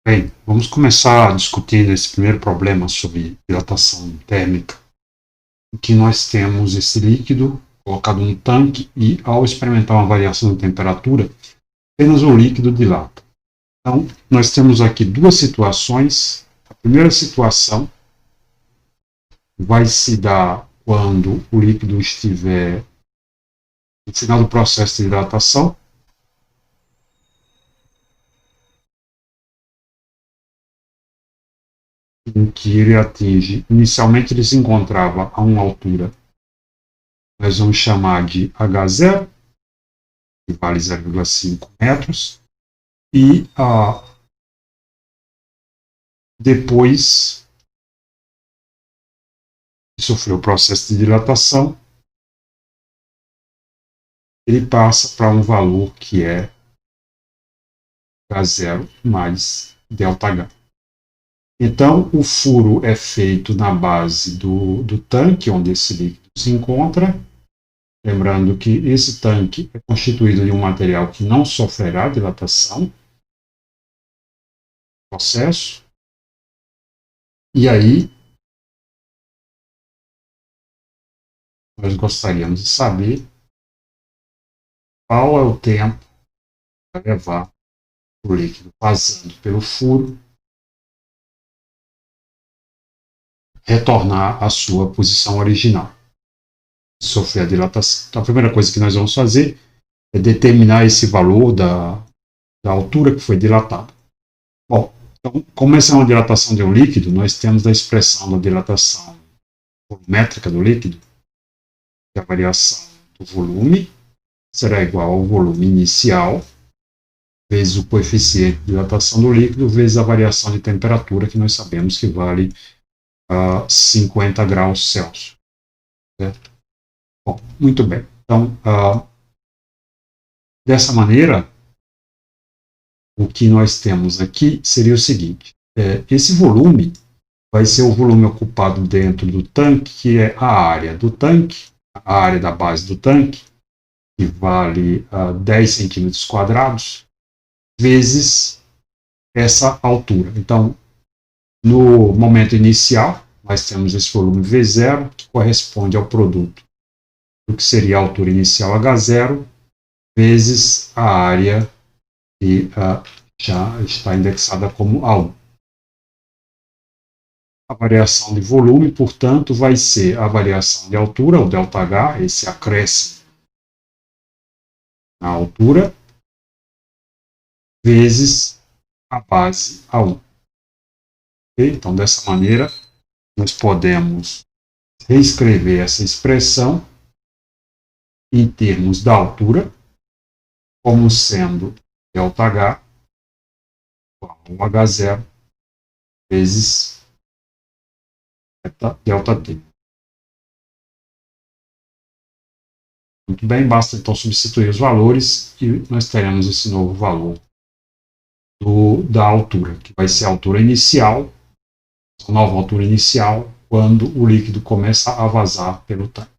Bem, vamos começar discutindo esse primeiro problema sobre dilatação térmica, em que nós temos esse líquido colocado no tanque e, ao experimentar uma variação de temperatura, apenas o líquido dilata. Então, nós temos aqui duas situações. A primeira situação vai se dar quando o líquido estiver no final do processo de dilatação, em que ele atinge, inicialmente ele se encontrava a uma altura, nós vamos chamar de H0, que vale 0,5 metros, e depois que sofreu o processo de dilatação, ele passa para um valor que é H0 mais ΔH. Então, o furo é feito na base do tanque onde esse líquido se encontra. Lembrando que esse tanque é constituído de um material que não sofrerá dilatação, processo. E aí, nós gostaríamos de saber qual é o tempo para levar o líquido passando pelo furo retornar à sua posição original, sofrer a dilatação. Então, a primeira coisa que nós vamos fazer é determinar esse valor da altura que foi dilatada. Bom, então, como essa é uma dilatação de um líquido, nós temos a expressão da dilatação volumétrica do líquido, que é a variação do volume será igual ao volume inicial vezes o coeficiente de dilatação do líquido vezes a variação de temperatura, que nós sabemos que vale 50 graus Celsius. Certo? Bom, muito bem. Então, dessa maneira, o que nós temos aqui seria o seguinte: esse volume vai ser o volume ocupado dentro do tanque, que é a área do tanque, a área da base do tanque, que vale 10 centímetros quadrados, vezes essa altura. Então, no momento inicial, nós temos esse volume V0, que corresponde ao produto do que seria a altura inicial H0, vezes a área que já está indexada como A1. A variação de volume, portanto, vai ser a variação de altura, o ΔH, esse acréscimo na altura, vezes a base A1. Okay? Então, dessa maneira, nós podemos reescrever essa expressão em termos da altura, como sendo ΔH igual a H0 vezes ΔT. Muito bem, basta então substituir os valores e nós teremos esse novo valor da altura, que vai ser a altura inicial, a nova altura inicial, quando o líquido começa a vazar pelo tanque.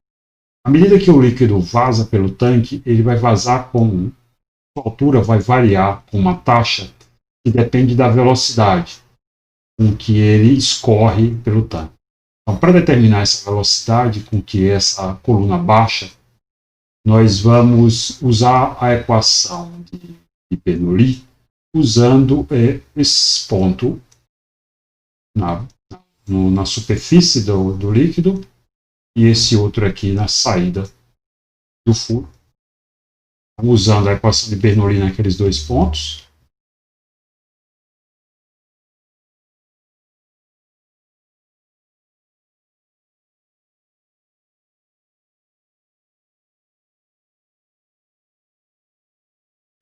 À medida que o líquido vaza pelo tanque, ele vai vazar com a altura vai variar com uma taxa que depende da velocidade com que ele escorre pelo tanque. Então, para determinar essa velocidade com que essa coluna baixa, nós vamos usar a equação de Bernoulli, usando esse ponto na superfície do líquido e esse outro aqui na saída do furo. Usando a equação de Bernoulli naqueles dois pontos.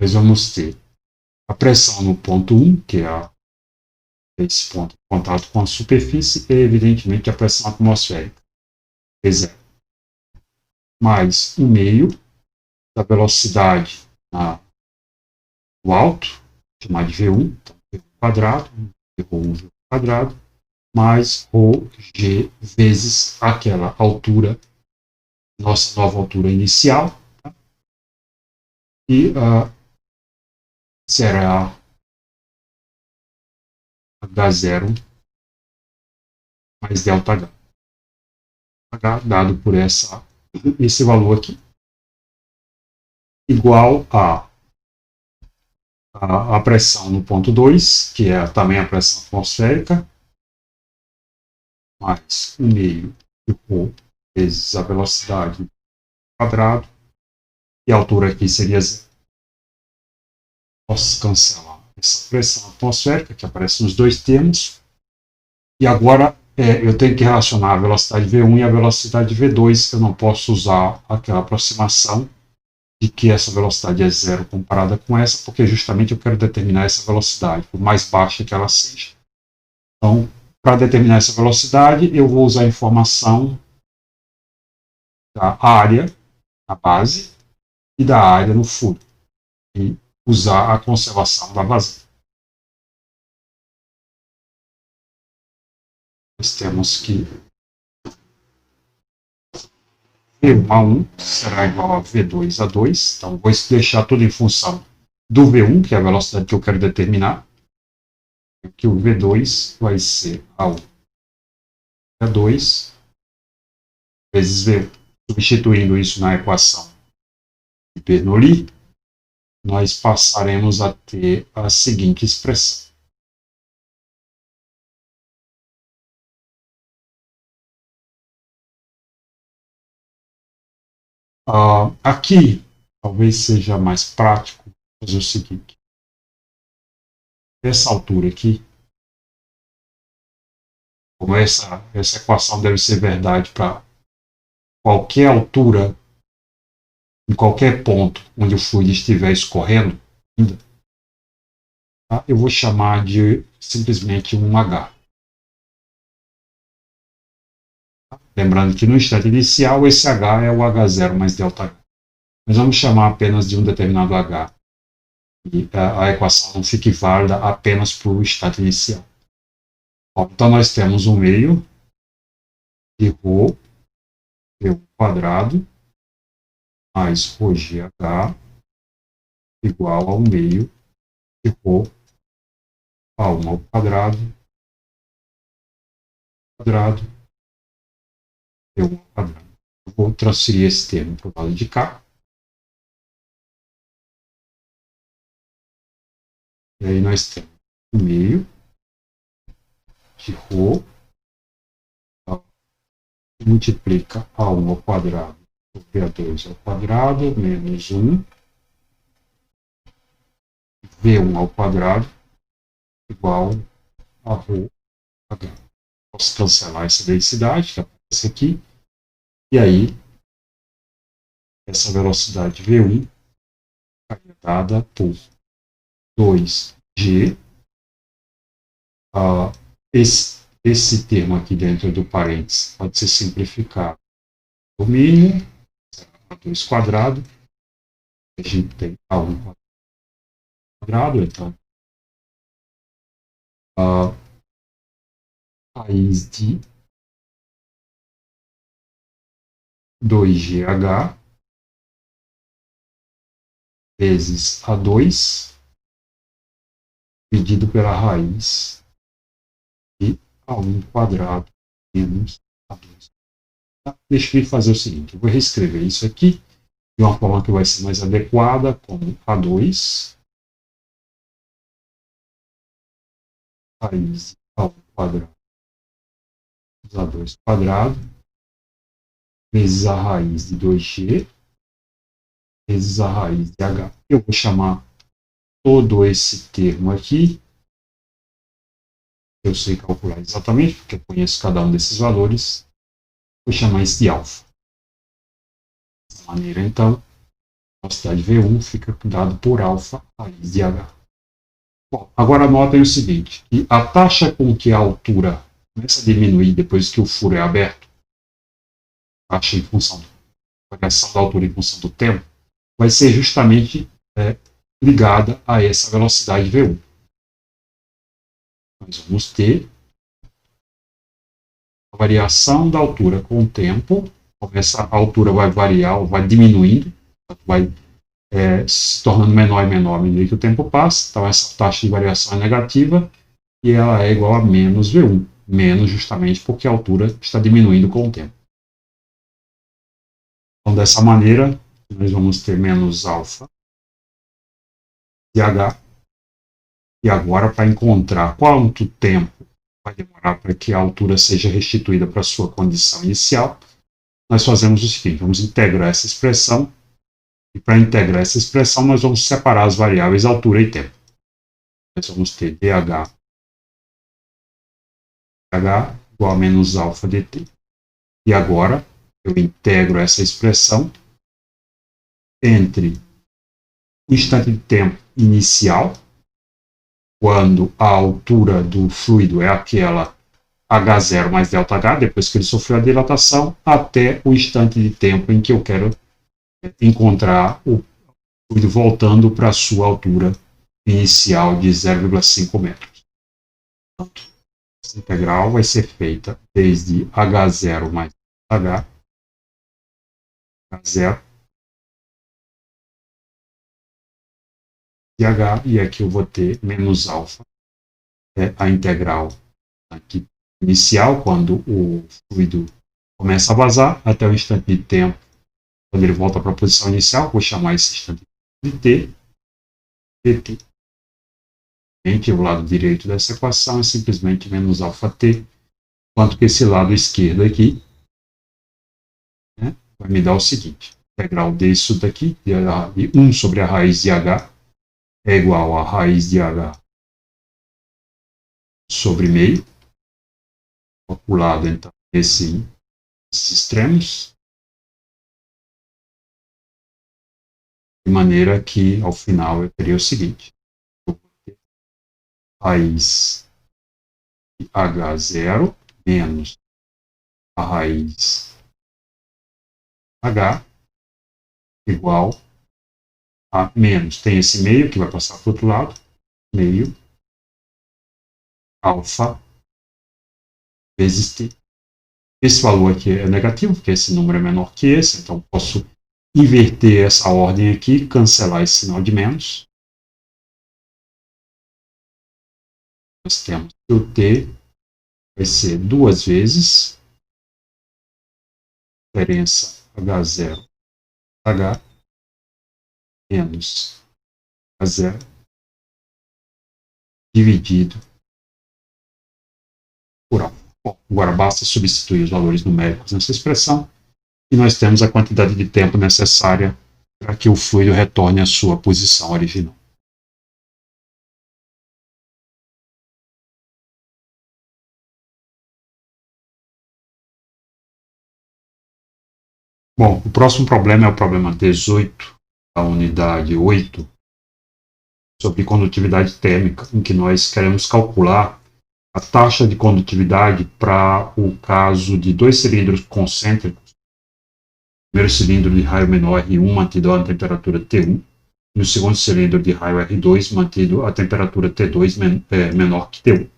Nós vamos ter a pressão no ponto 1, que é esse ponto de contato com a superfície, e evidentemente a pressão atmosférica, V0, mais o meio da velocidade no alto, chamar de V1, então V1 quadrado, V1 V quadrado, mais ρg vezes aquela altura, nossa nova altura inicial, tá? E será H0 mais ΔH. H dado por esse valor aqui, igual a pressão no ponto 2, que é também a pressão atmosférica, mais 1,5 de ρ vezes a velocidade quadrado, e a altura aqui seria zero. Posso cancelar essa pressão atmosférica, que aparece nos dois termos, e agora eu tenho que relacionar a velocidade V1 e a velocidade V2, eu não posso usar aquela aproximação de que essa velocidade é zero comparada com essa, porque justamente eu quero determinar essa velocidade, por mais baixa que ela seja. Então, para determinar essa velocidade, eu vou usar a informação da área na base e da área no furo, e usar a conservação da vazão. Nós temos que V1 a 1 será igual a V2 a 2. Então, vou deixar tudo em função do V1, que é a velocidade que eu quero determinar. Aqui o V2 vai ser A1 a 2 vezes V1. Substituindo isso na equação de Bernoulli, nós passaremos a ter a seguinte expressão. Aqui, talvez seja mais prático fazer o seguinte. Essa altura aqui, como essa equação deve ser verdade para qualquer altura, em qualquer ponto onde o fluido estiver escorrendo, tá? Eu vou chamar de simplesmente um H. Lembrando que no instante inicial, esse H é o H0 mais ΔH. Mas vamos chamar apenas de um determinado H. E a equação não fique válida apenas para o estado inicial. Bom, então nós temos um meio de ρ V1 quadrado mais ρgh igual a 1 meio de ρ A1 ao quadrado V1 ao quadrado. Eu vou transferir esse termo para o lado de cá. E aí nós temos 1 meio de ρ que multiplica A1 ao quadrado sobre A2 ao quadrado menos 1 V1 ao quadrado igual a ρh. Posso cancelar essa densidade que aparece aqui, e aí essa velocidade V1 é dada por 2G. Esse termo aqui dentro do parênteses pode ser simplificado por mínimo, A2 quadrado, a gente tem A1 quadrado, então a raiz de 2GH vezes A2 dividido pela raiz de A1 quadrado menos A2. Tá? Deixa eu fazer o seguinte, eu vou reescrever isso aqui de uma forma que vai ser mais adequada, como A2 raiz de A1 quadrado menos A2 quadrado vezes a raiz de 2G vezes a raiz de H. Eu vou chamar todo esse termo aqui, eu sei calcular exatamente, porque eu conheço cada um desses valores, vou chamar isso de alfa. Dessa maneira, então, a velocidade V1 fica dado por alfa raiz de H. Bom, agora notem o seguinte, que a taxa com que a altura começa a diminuir depois que o furo é aberto, taxa em função da variação da altura em função do tempo, vai ser justamente ligada a essa velocidade V1. Nós vamos ter a variação da altura com o tempo, como essa altura vai variar ou vai diminuindo, vai se tornando menor e menor à medida que o tempo passa, então essa taxa de variação é negativa, e ela é igual a menos V1. Menos justamente porque a altura está diminuindo com o tempo. Então, dessa maneira, nós vamos ter menos alfa de H. E agora, para encontrar quanto tempo vai demorar para que a altura seja restituída para a sua condição inicial, nós fazemos o seguinte: vamos integrar essa expressão. E para integrar essa expressão, nós vamos separar as variáveis altura e tempo. Nós vamos ter dH igual a menos alfa dt. E agora, eu integro essa expressão entre o instante de tempo inicial, quando a altura do fluido é aquela H0 mais ΔH, depois que ele sofreu a dilatação, até o instante de tempo em que eu quero encontrar o fluido voltando para a sua altura inicial de 0,5 metros. Portanto, essa integral vai ser feita desde H0 mais H, H0 de H, e aqui eu vou ter menos alfa, a integral aqui inicial, quando o fluido começa a vazar, até o instante de tempo, quando ele volta para a posição inicial, vou chamar esse instante de t, dt. O lado direito dessa equação é simplesmente menos alfa t, enquanto que esse lado esquerdo aqui, né, vai me dar o seguinte: integral disso daqui, de 1 sobre a raiz de h, é igual a raiz de h sobre meio, calculado então esses extremos, de maneira que ao final eu teria o seguinte: raiz de h0 menos a raiz h igual a menos, tem esse meio que vai passar para o outro lado, meio alfa vezes t. Esse valor aqui é negativo, porque esse número é menor que esse, então posso inverter essa ordem aqui, cancelar esse sinal de menos. Nós temos que o t vai ser 2 vezes diferença h0 h menos h0 dividido por alfa. Bom, agora basta substituir os valores numéricos nessa expressão e nós temos a quantidade de tempo necessária para que o fluido retorne à sua posição original. Bom, o próximo problema é o problema 18, da unidade 8, sobre condutividade térmica, em que nós queremos calcular a taxa de condutividade para o caso de 2 cilindros concêntricos. O primeiro cilindro de raio menor R1 mantido a temperatura T1 e o segundo cilindro de raio R2 mantido a temperatura T2 menor que T1.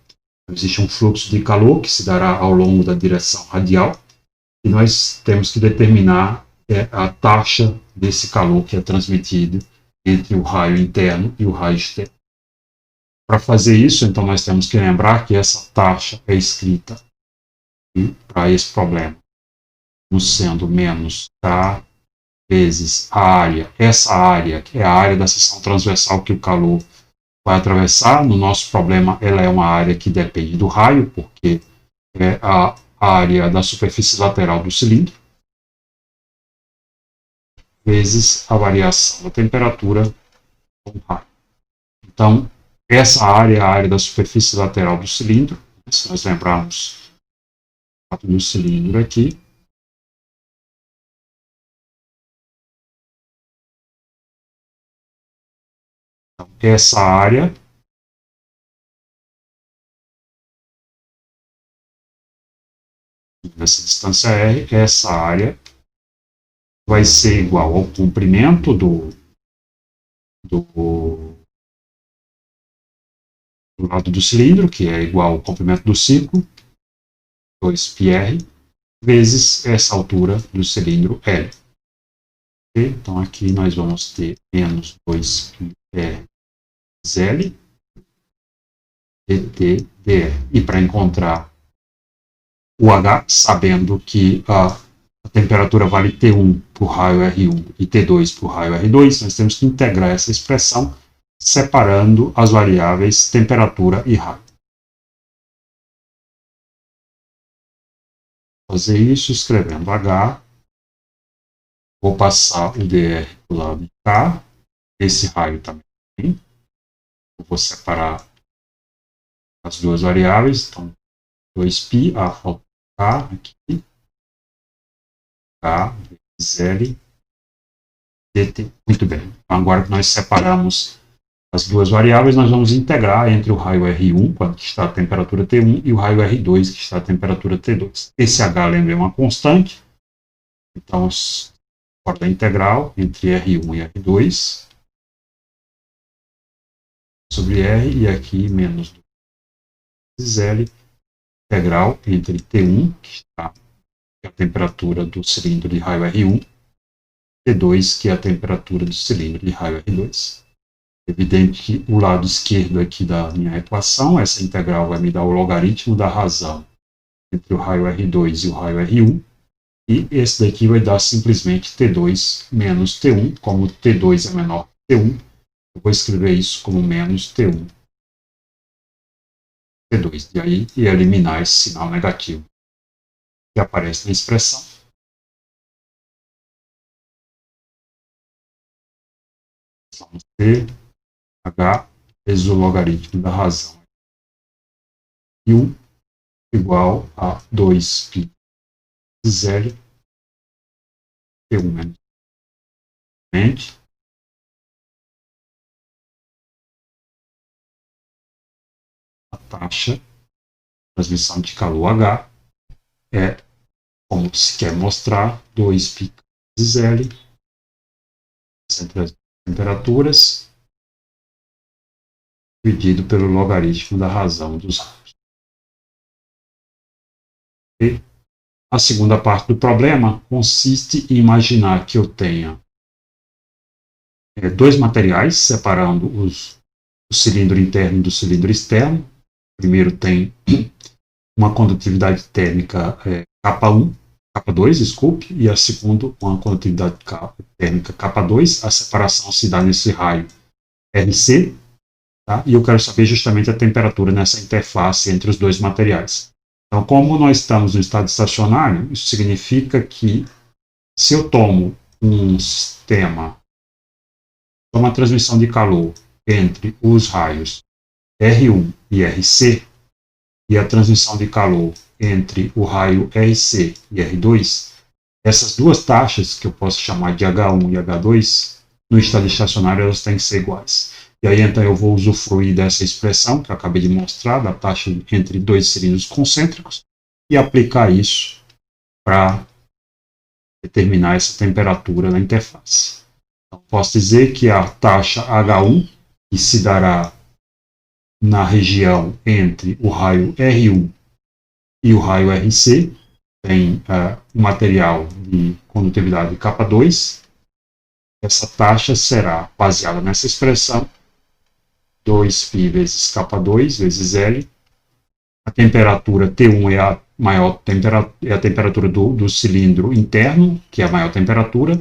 Existe um fluxo de calor que se dará ao longo da direção radial e nós temos que determinar a taxa desse calor que é transmitido entre o raio interno e o raio externo. Para fazer isso, então, nós temos que lembrar que essa taxa é escrita para esse problema como sendo menos K vezes a área. Essa área é a área da seção transversal que o calor vai atravessar. No nosso problema, ela é uma área que depende do raio, porque é a área da superfície lateral do cilindro, vezes a variação da temperatura com o raio. Então, essa área é a área da superfície lateral do cilindro. Se nós lembrarmos do cilindro aqui, então, essa área nessa distância R, essa área vai ser igual ao comprimento do lado do cilindro, que é igual ao comprimento do ciclo, 2πr, vezes essa altura do cilindro L. Então, aqui nós vamos ter menos 2πr L dt, dr. E para encontrar o H, sabendo que a temperatura vale T1 para o raio R1 e T2 para o raio R2, nós temos que integrar essa expressão separando as variáveis temperatura e raio. Fazer isso escrevendo H, vou passar o dr para o lado de cá, esse raio também. Eu vou separar as duas variáveis, então 2π, a falta K aqui, K vezes L, dt. Muito bem. Então, agora que nós separamos as duas variáveis, nós vamos integrar entre o raio R1, quando está a temperatura T1, e o raio R2, que está a temperatura T2. Esse H, lembra, é uma constante. Então, fora da integral entre R1 e R2, sobre R, e aqui menos 2 vezes L, integral entre T1, que está a temperatura do cilindro de raio R1, T2, que é a temperatura do cilindro de raio R2. Evidente que o lado esquerdo aqui da minha equação, essa integral vai me dar o logaritmo da razão entre o raio R2 e o raio R1, e esse daqui vai dar simplesmente T2 menos T1, como T2 é menor que T1, eu vou escrever isso como menos T1, T2, e aí eliminar esse sinal negativo que aparece na expressão. Vamos ter H vezes o logaritmo da razão e 1 igual a 2π vezes L T1 menos a taxa de transmissão de calor H é, como se quer mostrar, 2π vezes L entre as temperaturas dividido pelo logaritmo da razão dos raios. E a segunda parte do problema consiste em imaginar que eu tenha dois materiais separando o cilindro interno do cilindro externo. Primeiro tem uma condutividade térmica K1, K2, desculpe, e a segunda uma condutividade térmica K2. A separação se dá nesse raio RC, tá? E eu quero saber justamente a temperatura nessa interface entre os dois materiais. Então, como nós estamos no estado estacionário, isso significa que se eu tomo um sistema, uma transmissão de calor entre os raios R1 e RC, e a transmissão de calor entre o raio RC e R2, essas duas taxas, que eu posso chamar de H1 e H2, no estado estacionário elas têm que ser iguais. E aí então eu vou usufruir dessa expressão que eu acabei de mostrar, da taxa entre dois cilindros concêntricos, e aplicar isso para determinar essa temperatura na interface. Então, posso dizer que a taxa H1, que se dará na região entre o raio R1 e o raio RC, tem um material de condutividade K2. Essa taxa será baseada nessa expressão, 2π vezes K2 vezes L. A temperatura T1 é a maior temperatura, é a temperatura do cilindro interno, que é a maior temperatura,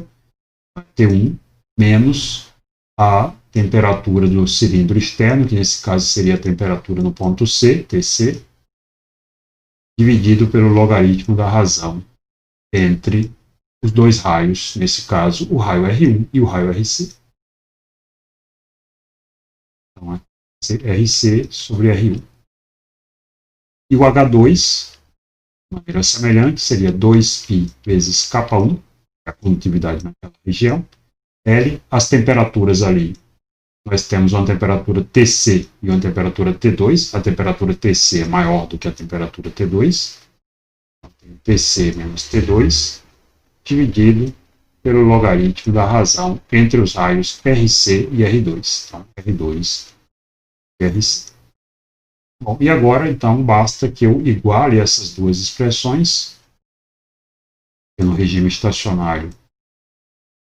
T1 menos a temperatura do cilindro externo, que nesse caso seria a temperatura no ponto C, TC, dividido pelo logaritmo da razão entre os dois raios, nesse caso o raio R1 e o raio RC. Então, RC sobre R1. E o H2, de maneira semelhante, seria 2π vezes K1, a condutividade naquela região, L, as temperaturas ali. Nós temos uma temperatura TC e uma temperatura T2. A temperatura TC é maior do que a temperatura T2. Então, TC menos T2, dividido pelo logaritmo da razão entre os raios RC e R2. Então, R2 e RC. Bom, e agora, então, basta que eu iguale essas duas expressões. No regime estacionário,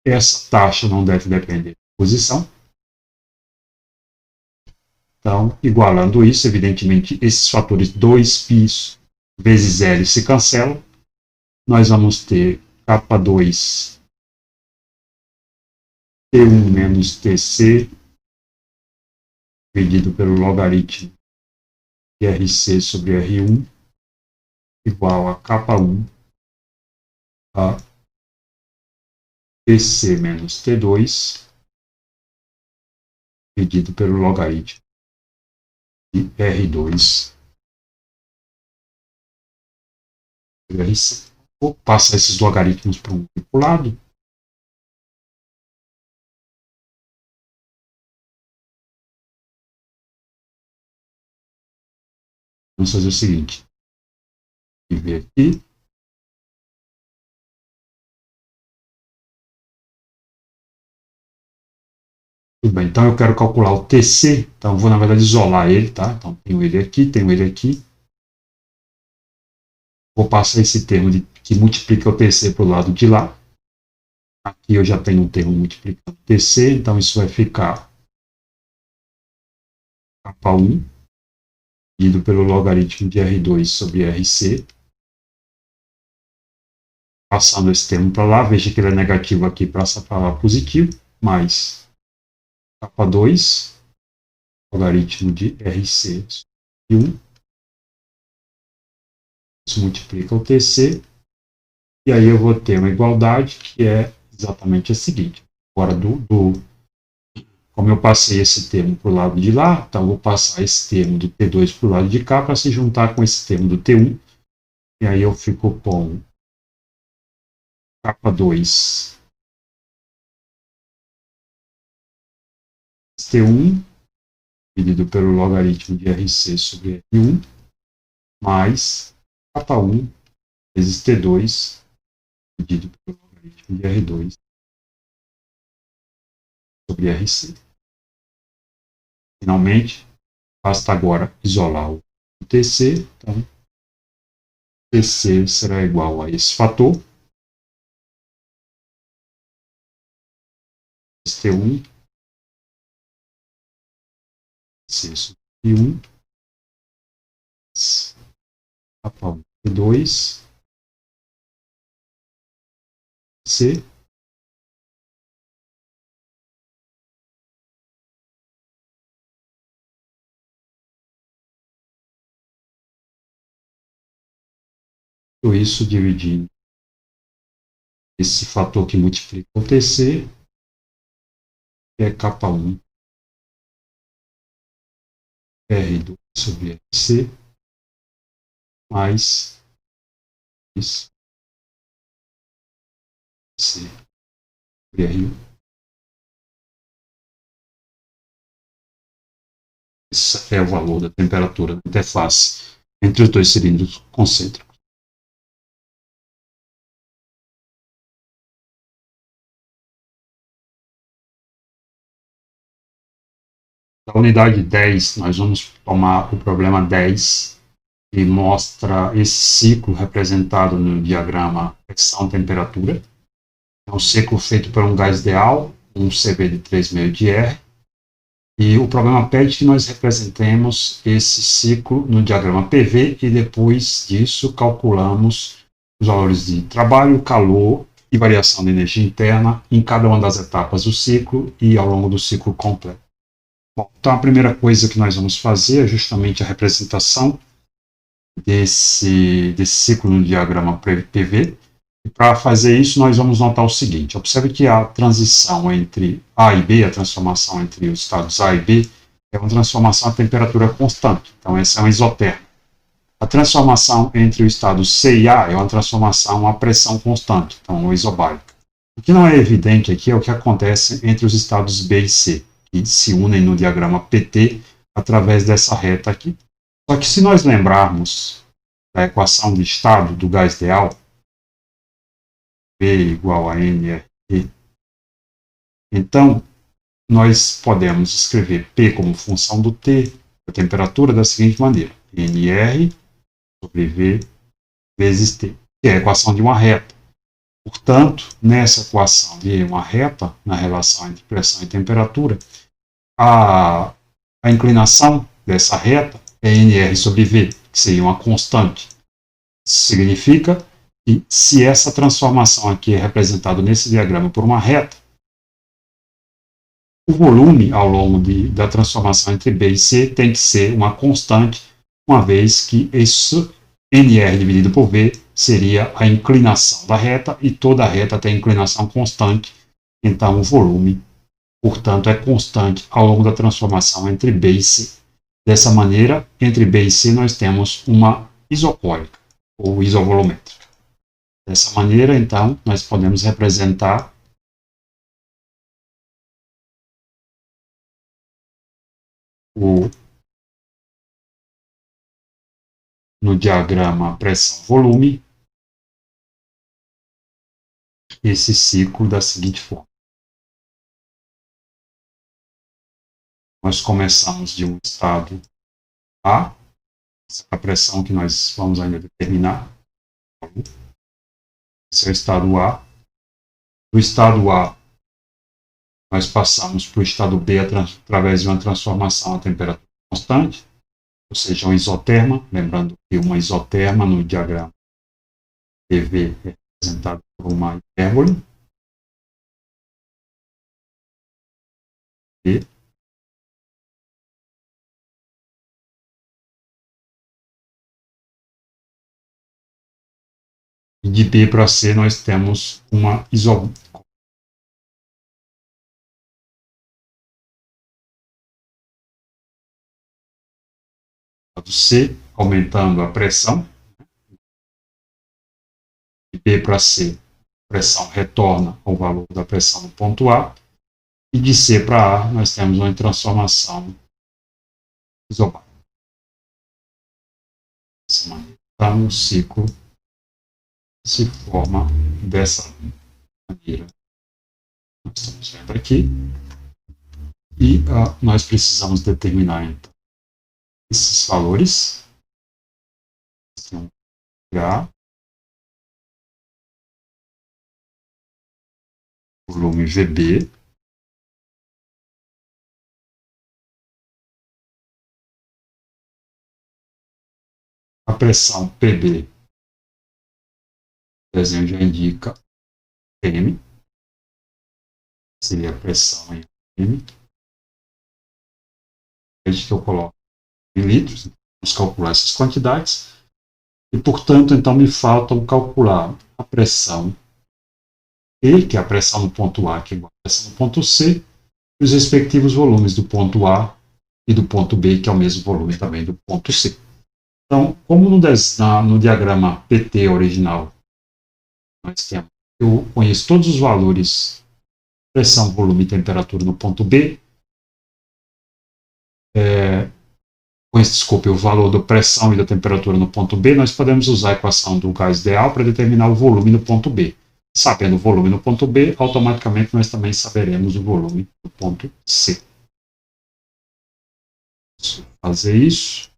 essa taxa não deve depender da posição. Então, igualando isso, evidentemente, esses fatores 2π vezes L se cancelam. Nós vamos ter K2 T1 menos TC dividido pelo logaritmo de RC sobre R1 igual a K1 a TC menos T2 dividido pelo logaritmo de R2 sobre RC. Vou passar esses logaritmos para um lado. Vamos fazer o seguinte. Ver aqui. Tudo bem, então eu quero calcular o TC, então eu vou na verdade isolar ele, tá? Então tenho ele aqui. Vou passar esse termo que multiplica o TC para o lado de lá. Aqui eu já tenho um termo multiplicando o TC, então isso vai ficar K1 dividido pelo logaritmo de R2 sobre RC. Passando esse termo para lá, veja que ele é negativo aqui, passa para lá positivo, mais K2, logaritmo de RC sobre 1. Isso multiplica o TC. E aí eu vou ter uma igualdade que é exatamente a seguinte. Agora, como eu passei esse termo para o lado de lá, então eu vou passar esse termo do T2 para o lado de cá para se juntar com esse termo do T1. E aí eu fico com K2 T1 dividido pelo logaritmo de RC sobre R1 mais K1 vezes T2 dividido pelo logaritmo de R2 sobre RC. Finalmente, basta agora isolar o TC. Então, TC será igual a esse fator, T1, C sobre 1, T2, C, tudo isso dividindo esse fator que multiplica o TC, que é K1 R2 sobre RC, mais isso, C sobre R1. Esse é o valor da temperatura da interface entre os dois cilindros concêntricos. Da unidade 10, nós vamos tomar o problema 10, que mostra esse ciclo representado no diagrama pressão-temperatura. É um ciclo feito por um gás ideal, um CV de 3,5 de R. E o problema pede que nós representemos esse ciclo no diagrama PV e depois disso calculamos os valores de trabalho, calor e variação de energia interna em cada uma das etapas do ciclo e ao longo do ciclo completo. Bom, então a primeira coisa que nós vamos fazer é justamente a representação desse ciclo no diagrama PV. E para fazer isso, nós vamos notar o seguinte: observe que a transição entre A e B, a transformação entre os estados A e B, é uma transformação a temperatura constante. Então, essa é uma isotérmica. A transformação entre o estado C e A é uma transformação a pressão constante, então, uma isobárica. O que não é evidente aqui é o que acontece entre os estados B e C, que se unem no diagrama PT através dessa reta aqui. Só que se nós lembrarmos da equação de estado do gás ideal, P igual a nRT, então nós podemos escrever P como função do T, da temperatura, da seguinte maneira: nR sobre V vezes T, que é a equação de uma reta. Portanto, nessa equação de uma reta, na relação entre pressão e temperatura, a A inclinação dessa reta é NR sobre V, que seria uma constante. Significa que se essa transformação aqui é representada nesse diagrama por uma reta, o volume ao longo da transformação entre B e C tem que ser uma constante, uma vez que isso NR dividido por V seria a inclinação da reta, e toda reta tem inclinação constante, então o volume, portanto, é constante ao longo da transformação entre B e C. Dessa maneira, entre B e C nós temos uma isocórica, ou isovolumétrica. Dessa maneira, então, nós podemos representar no diagrama pressão-volume esse ciclo da seguinte forma. Nós começamos de um estado A, essa é a pressão que nós vamos ainda determinar. Esse é o estado A. Do estado A, nós passamos para o estado B através de uma transformação a temperatura constante, ou seja, uma isoterma. Lembrando que uma isoterma no diagrama PV é representada por uma hipérbole. E de B para C nós temos uma isoterma. C, aumentando a pressão. De B para C, a pressão retorna ao valor da pressão no ponto A. E de C para A, nós temos uma transformação isobárica. Então, o ciclo se forma dessa maneira. Nós estamos vendo aqui. E nós precisamos determinar, então, esses valores. Então, H, volume VB, a pressão PB, o desenho já indica M, seria a pressão em M. Desde que eu coloco em litros, vamos calcular essas quantidades. E, portanto, então me faltam calcular a pressão E, que é a pressão no ponto A, que é igual à pressão no ponto C, e os respectivos volumes do ponto A e do ponto B, que é o mesmo volume também do ponto C. Então, como no diagrama PT original, nós temos, eu conheço todos os valores pressão, volume e temperatura no ponto B, desculpe, o valor da pressão e da temperatura no ponto B, nós podemos usar a equação do gás ideal para determinar o volume no ponto B. Sabendo o volume no ponto B, automaticamente nós também saberemos o volume no ponto C. Fazer isso,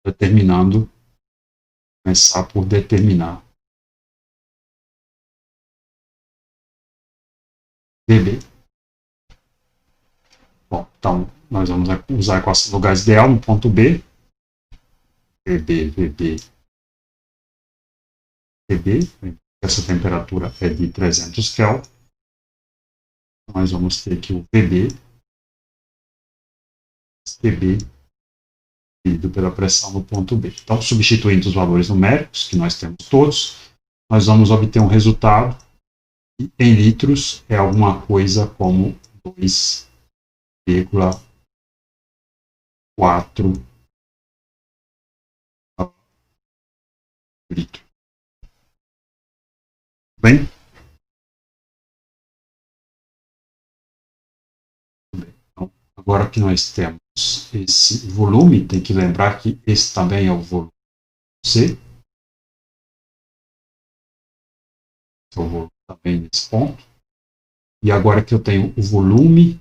determinando, começar por determinar VB. Bom, então, nós vamos usar a equação do gás ideal no ponto B. VB. Essa temperatura é de 300 Kelvin. Nós vamos ter que o VB, dividido pela pressão no ponto B. Então, substituindo os valores numéricos, que nós temos todos, nós vamos obter um resultado que, em litros, é alguma coisa como 2,4 litros. Bem? Então, agora que nós temos esse volume, tem que lembrar que esse também é o volume C. Esse é o volume também nesse ponto. E agora que eu tenho o volume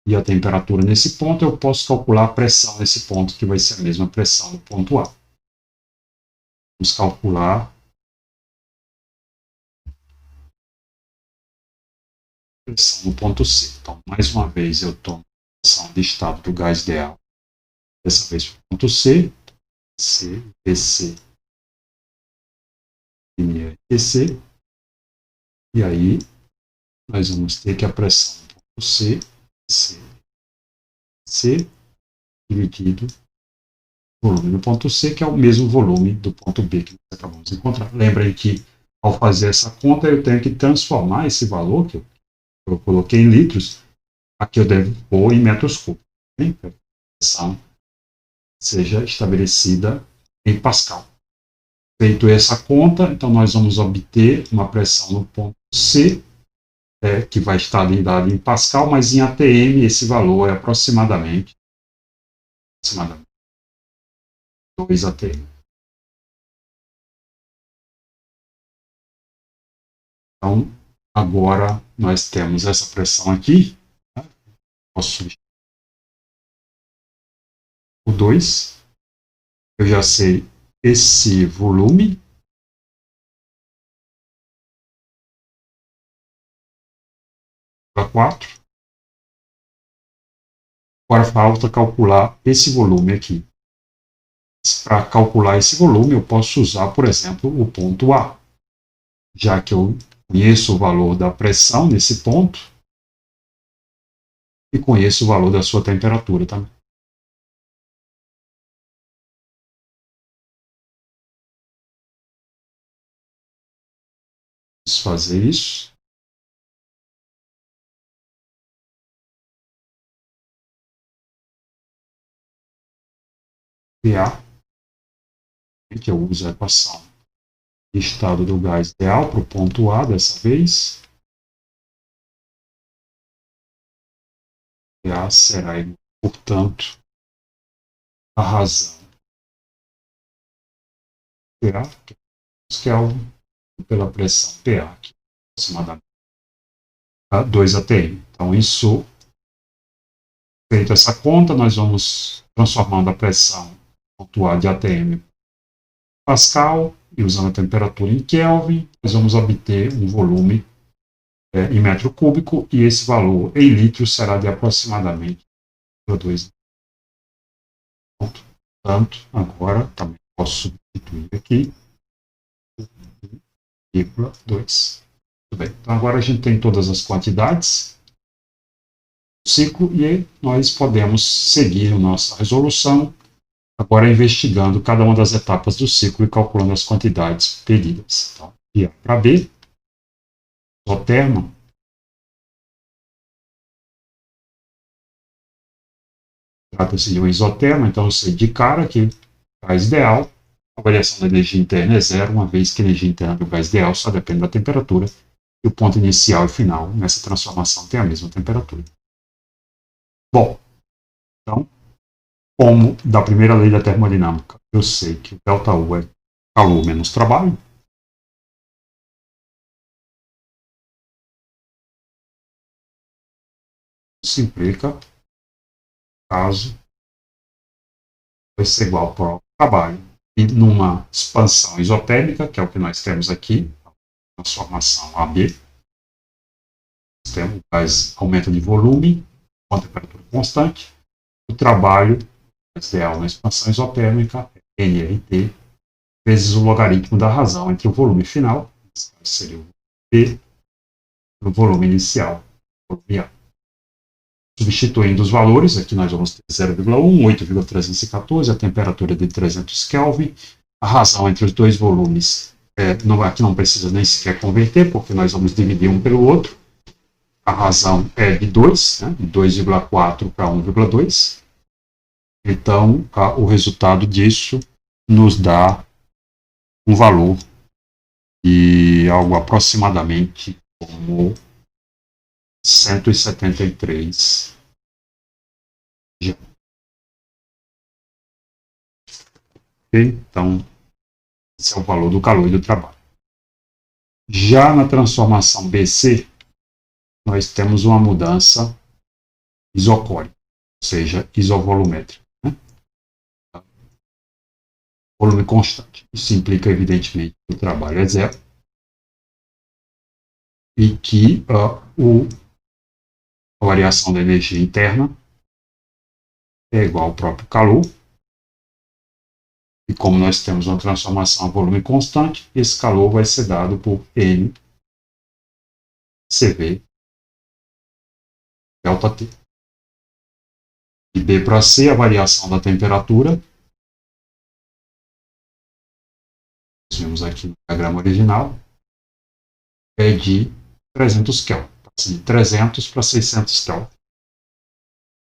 e a temperatura nesse ponto, eu posso calcular a pressão nesse ponto, que vai ser a mesma pressão no ponto A. Vamos calcular pressão no ponto C. Então, mais uma vez, eu tomo a pressão de estado do gás ideal, dessa vez para o ponto C, C, BC, TC, e aí nós vamos ter que a pressão no ponto C, C, C, dividido o volume do ponto C, que é o mesmo volume do ponto B que nós acabamos de encontrar. Lembrem que, ao fazer essa conta, eu tenho que transformar esse valor que eu coloquei em litros, aqui eu devo pôr em metros cúbicos, para que a pressão seja estabelecida em Pascal. Feito essa conta, então nós vamos obter uma pressão no ponto C, que vai estar dado em Pascal, mas em ATM esse valor é aproximadamente 2 ATM. Então, agora nós temos essa pressão aqui, né? Posso substituir o 2, eu já sei esse volume, para 4. Agora falta calcular esse volume aqui. Para calcular esse volume, eu posso usar, por exemplo, o ponto A, já que eu conheço o valor da pressão nesse ponto e conheço o valor da sua temperatura também. Vamos fazer isso. PA, que eu uso a equação de estado do gás ideal para o ponto A dessa vez. PA será, portanto, a razão PA, que é pela pressão PA, aqui, aproximadamente 2 atm. Então, isso, feito essa conta, nós vamos transformando a pressão ponto A de atm Pascal e usando a temperatura em Kelvin, nós vamos obter um volume em metro cúbico e esse valor em litros será de aproximadamente 2. Portanto, agora também posso substituir aqui 1,2. Muito bem. Então agora a gente tem todas as quantidades do ciclo e nós podemos seguir a nossa resolução, agora investigando cada uma das etapas do ciclo e calculando as quantidades pedidas. Então, de A para B, isotermo, trata-se de um isotermo, então eu sei de cara que o gás ideal, a variação da energia interna é zero, uma vez que a energia interna do gás ideal só depende da temperatura, e o ponto inicial e final nessa transformação tem a mesma temperatura. Bom, então, como da primeira lei da termodinâmica, eu sei que o ΔU é calor menos trabalho, isso implica, caso vai ser igual ao trabalho, e numa expansão isotérmica, que é o que nós temos aqui, transformação AB, o gás aumenta de volume com a temperatura constante, o trabalho ideal na expansão isotérmica é nRT vezes o logaritmo da razão entre o volume final, que seria o P, no volume inicial, volume A. Substituindo os valores, aqui nós vamos ter 0,1, 8,314, a temperatura de 300 Kelvin, a razão entre os dois volumes, aqui não precisa nem sequer converter, porque nós vamos dividir um pelo outro, a razão é de 2, né, de 2,4 para 1,2, então o resultado disso nos dá um valor de algo aproximadamente como 173 G. Okay? Então, esse é o valor do calor e do trabalho. Já na transformação BC, nós temos uma mudança isocórica, ou seja, isovolumétrica. Né? Volume constante. Isso implica, evidentemente, que o trabalho é zero e que o A variação da energia interna é igual ao próprio calor. E como nós temos uma transformação a volume constante, esse calor vai ser dado por N CV delta T. E B para C, a variação da temperatura. Nós vimos aqui no diagrama original, é de 300 Kelvin. De 300 para 600 Kelvin.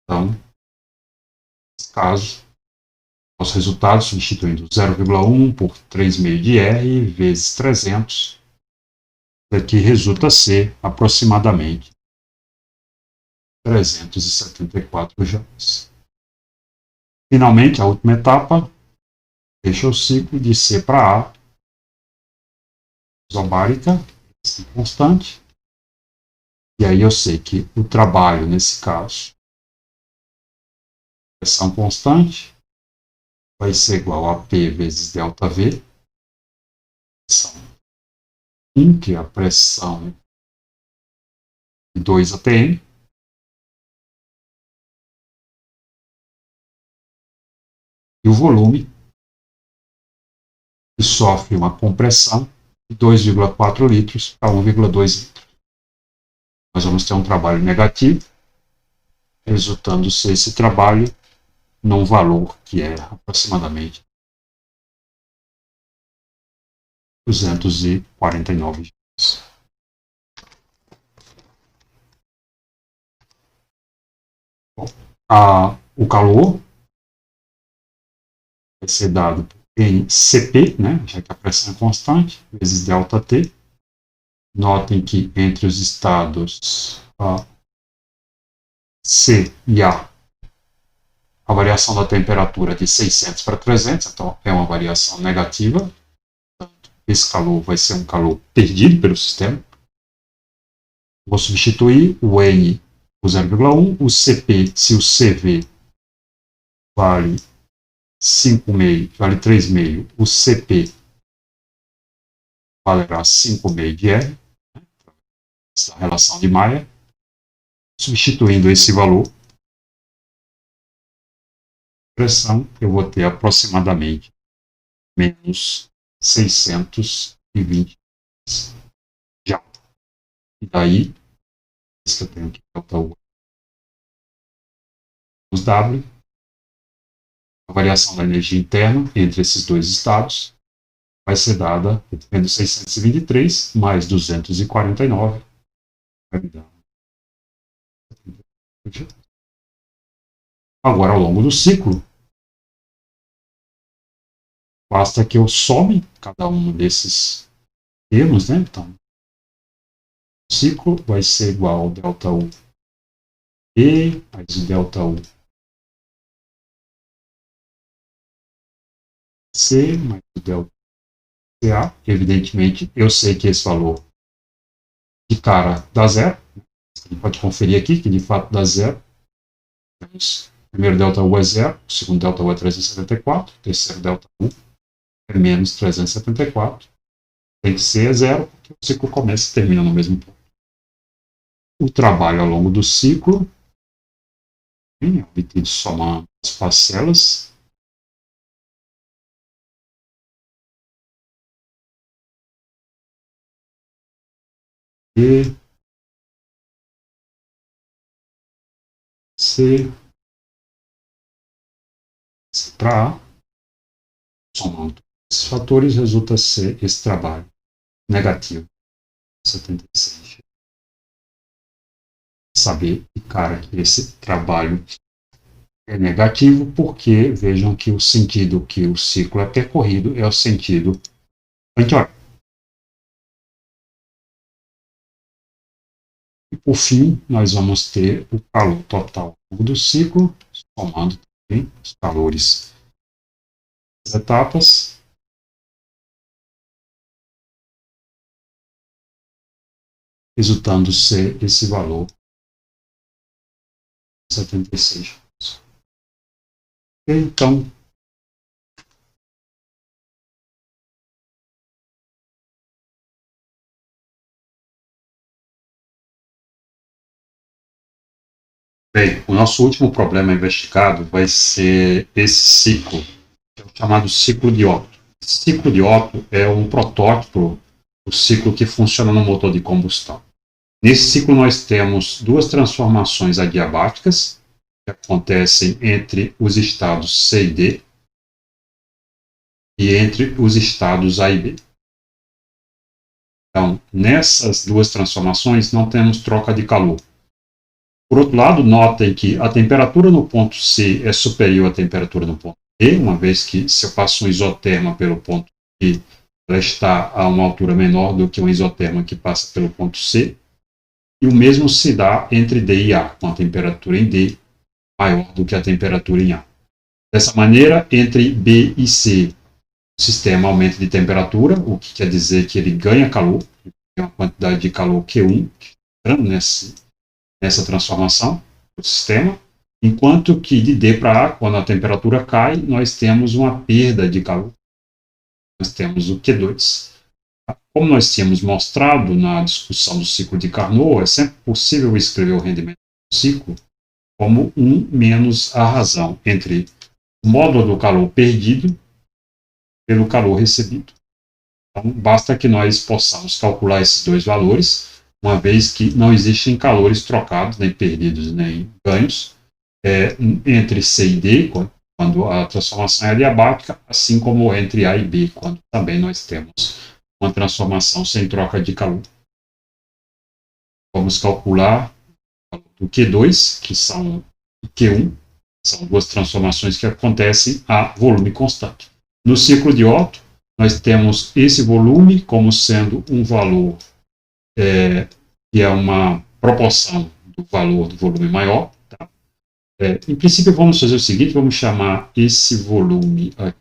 Então, nesse caso, nosso resultado, substituindo 0,1 por 3,5 de R vezes 300, daqui resulta ser aproximadamente 374 joules. Finalmente, a última etapa, fecha o ciclo de C para A, isobárica, constante. E aí eu sei que o trabalho, nesse caso, pressão constante, vai ser igual a P vezes ΔV, pressão 1, que é a pressão de 2 atm, e o volume, que sofre uma compressão de 2,4 litros para 1,2 litros. Nós vamos ter um trabalho negativo, resultando ser esse trabalho num valor que é aproximadamente 249 joules. O calor vai ser dado em Cp, né, já que a pressão é constante, vezes ΔT. Notem que entre os estados C e a variação da temperatura é de 600 para 300, então é uma variação negativa. Esse calor vai ser um calor perdido pelo sistema. Vou substituir o N por 0,1, o Cp, se o Cv vale 5,5, vale 3,5, o Cp valerá 5,5 de R, essa relação de Mayer. Substituindo esse valor, pressão, eu vou ter aproximadamente menos 620 de alta. E daí, isso que eu tenho que botar o W, a variação da energia interna entre esses dois estados vai ser dada entre 623 mais 249, vai me dar. Agora, ao longo do ciclo, basta que eu some cada um desses termos, né? Então, o ciclo vai ser igual ao ΔU E mais o ΔU C mais o ΔCA. Evidentemente, eu sei que esse valor de cara dá zero. A gente pode conferir aqui que de fato dá zero. Temos o primeiro ΔU é zero, o segundo ΔU é 374, o terceiro ΔU é menos 374. Tem que ser zero, porque o ciclo começa e termina no mesmo ponto. O trabalho ao longo do ciclo é obtido somando as parcelas. E C para A, somando esses fatores, resulta ser esse trabalho negativo, 76. Saber, cara, que esse trabalho é negativo, porque vejam que o sentido que o ciclo é percorrido é o sentido anti-horário. E por fim, nós vamos ter o calor total do ciclo, somando também os calores das etapas, resultando ser esse valor 76. Então, Bem, o nosso último problema investigado vai ser esse ciclo, que é o chamado ciclo de Otto. Esse ciclo de Otto é um protótipo do ciclo que funciona no motor de combustão. Nesse ciclo nós temos duas transformações adiabáticas que acontecem entre os estados C e D e entre os estados A e B. Então, nessas duas transformações não temos troca de calor. Por outro lado, notem que a temperatura no ponto C é superior à temperatura no ponto B, uma vez que se eu passo um isoterma pelo ponto B, ela está a uma altura menor do que um isoterma que passa pelo ponto C. E o mesmo se dá entre D e A, com a temperatura em D maior do que a temperatura em A. Dessa maneira, entre B e C, o sistema aumenta de temperatura, o que quer dizer que ele ganha calor, tem uma quantidade de calor Q1 nessa transformação do sistema, enquanto que de D para A, quando a temperatura cai, nós temos uma perda de calor. Nós temos o Q2. Como nós tínhamos mostrado na discussão do ciclo de Carnot, é sempre possível escrever o rendimento do ciclo como 1 menos a razão entre o módulo do calor perdido pelo calor recebido. Então, basta que nós possamos calcular esses dois valores, uma vez que não existem calores trocados, nem perdidos, nem ganhos, entre C e D, quando a transformação é adiabática, assim como entre A e B, quando também nós temos uma transformação sem troca de calor. Vamos calcular o Q2, que são o Q1, são duas transformações que acontecem a volume constante. No ciclo de Otto, nós temos esse volume como sendo um valor que é uma proporção do valor do volume maior. Tá? Em princípio, vamos fazer o seguinte, vamos chamar esse volume aqui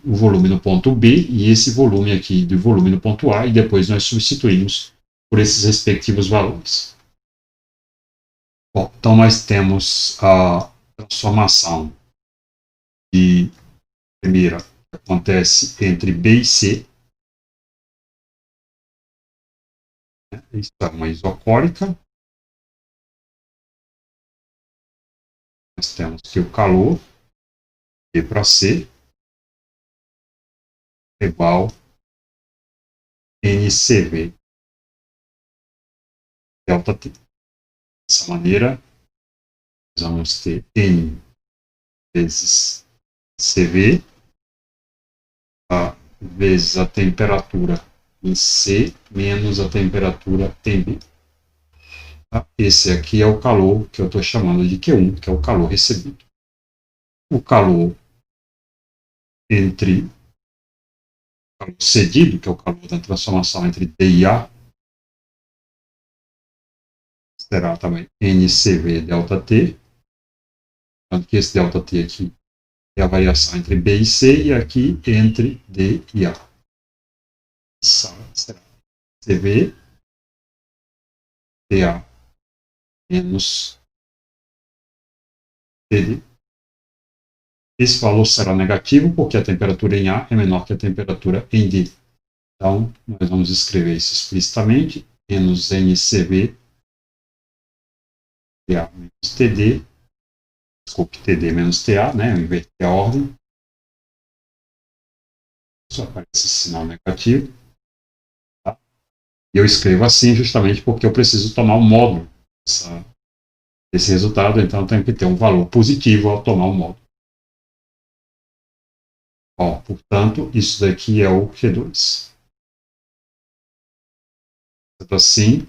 o volume no ponto B e esse volume aqui do volume no ponto A, e depois nós substituímos por esses respectivos valores. Bom, então nós temos a transformação de primeira que acontece entre B e C. Isso é uma isocórica. Nós temos que o calor B para C é igual a NCV delta T. Dessa maneira, nós vamos ter N vezes CV vezes a temperatura em C menos a temperatura em B. Tá? Esse aqui é o calor que eu estou chamando de Q1, que é o calor recebido. O calor entre o calor cedido, que é o calor da transformação entre D e A, será também NCV delta T, tanto que esse delta T aqui é a variação entre B e C, e aqui entre D e A. Será CV TA menos TD. Esse valor será negativo porque a temperatura em A é menor que a temperatura em D. Então, nós vamos escrever isso explicitamente, menos NCV TA menos TD, desculpe, TD menos TA, né, eu inverti a ordem. Só aparece esse sinal negativo. Tá? E eu escrevo assim justamente porque eu preciso tomar o módulo desse resultado, então eu tenho que ter um valor positivo ao tomar o módulo. Bom, portanto, isso daqui é o Q2. Assim,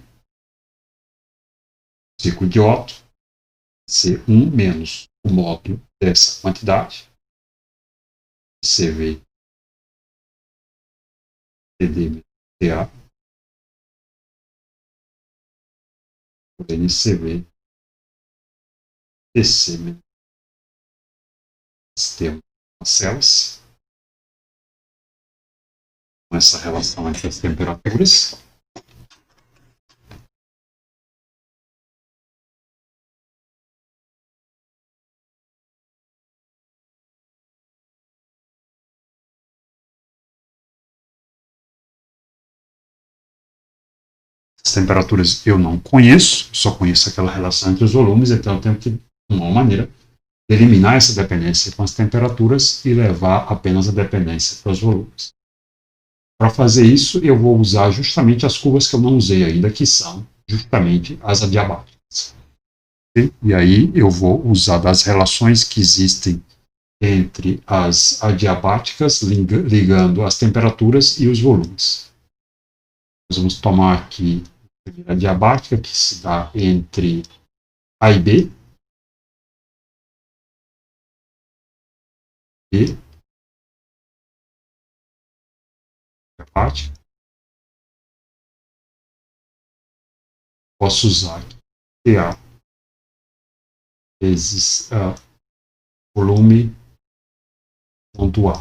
ciclo de Otto ser 1 menos o módulo dessa quantidade, CV TD TA, por NCV TC menos sistema das células, com essa relação entre as temperaturas. As As temperaturas eu não conheço, só conheço aquela relação entre os volumes, então eu tenho que, de uma maneira, eliminar essa dependência com as temperaturas e levar apenas a dependência para os volumes. Para fazer isso, eu vou usar justamente as curvas que eu não usei ainda, que são justamente as adiabáticas. E aí eu vou usar das relações que existem entre as adiabáticas, ligando as temperaturas e os volumes. Nós vamos tomar aqui a primeira adiabática, que se dá entre A e B. E adiabática. Posso usar aqui TA vezes volume ponto A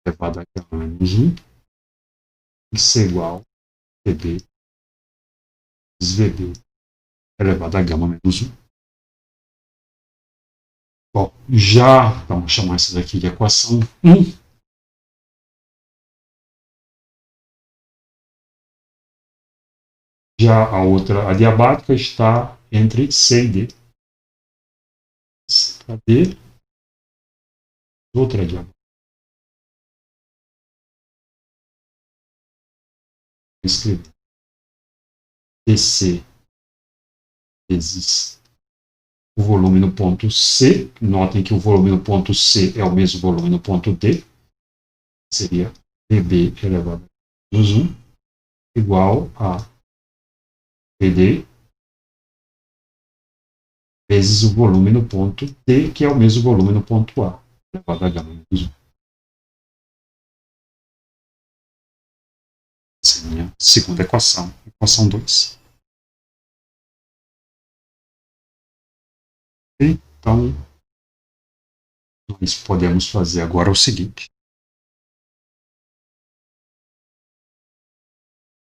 elevado a gama menos 1, isso é igual a VB vezes VB elevado a gama menos 1. Bom, já vamos chamar isso daqui de equação 1. Já a outra adiabática está entre C e D. Cadê? Outra adiabática. Escrever DC vezes o volume no ponto C. Notem que o volume no ponto C é o mesmo volume no ponto D. Seria VB elevado a menos 1 igual a VD vezes o volume no ponto D, que é o mesmo volume no ponto A, elevado a gama menos 1. Essa é a minha segunda equação, equação 2. Então, nós podemos fazer agora o seguinte.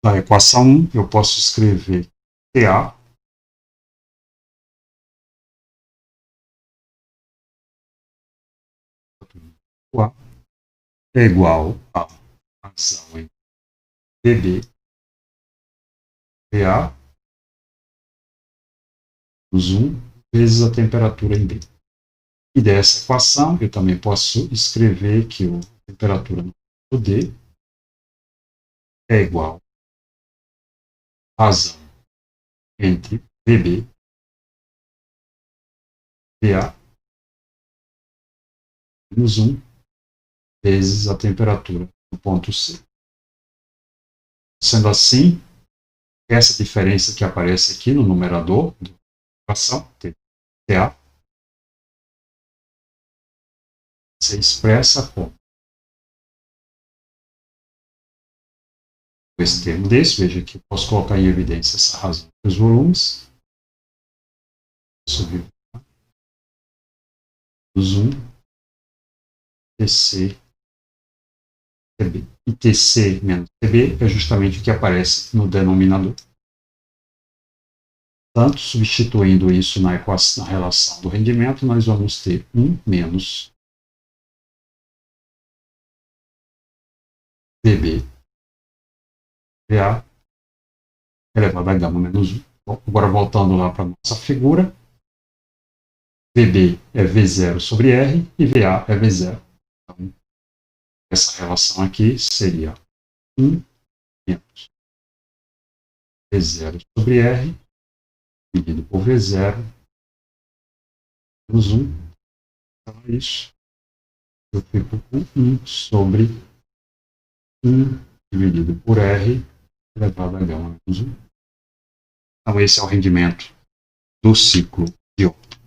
Na equação 1, eu posso escrever TA é igual a razão em VB PA menos 1 vezes a temperatura em B. E dessa equação, eu também posso escrever que a temperatura no ponto D é igual a razão entre VB PA menos 1 vezes a temperatura no ponto C. Sendo assim, essa diferença que aparece aqui no numerador da equação, TA, se expressa como esse termo desse. Veja que eu posso colocar em evidência essa razão dos volumes. Subir menos 1 TC TB. E TC menos TB é justamente o que aparece no denominador. Portanto, substituindo isso na equação, na relação do rendimento, nós vamos ter 1 menos VB VA elevado a gama menos 1. Bom, agora voltando lá para a nossa figura, VB é V0 sobre R e VA é V0. Então, essa relação aqui seria 1 menos V0 sobre R dividido por V0 menos 1. Então, é isso. Eu fico com 1 sobre 1 dividido por R elevado a gama menos 1. Então, esse é o rendimento do ciclo de Otto.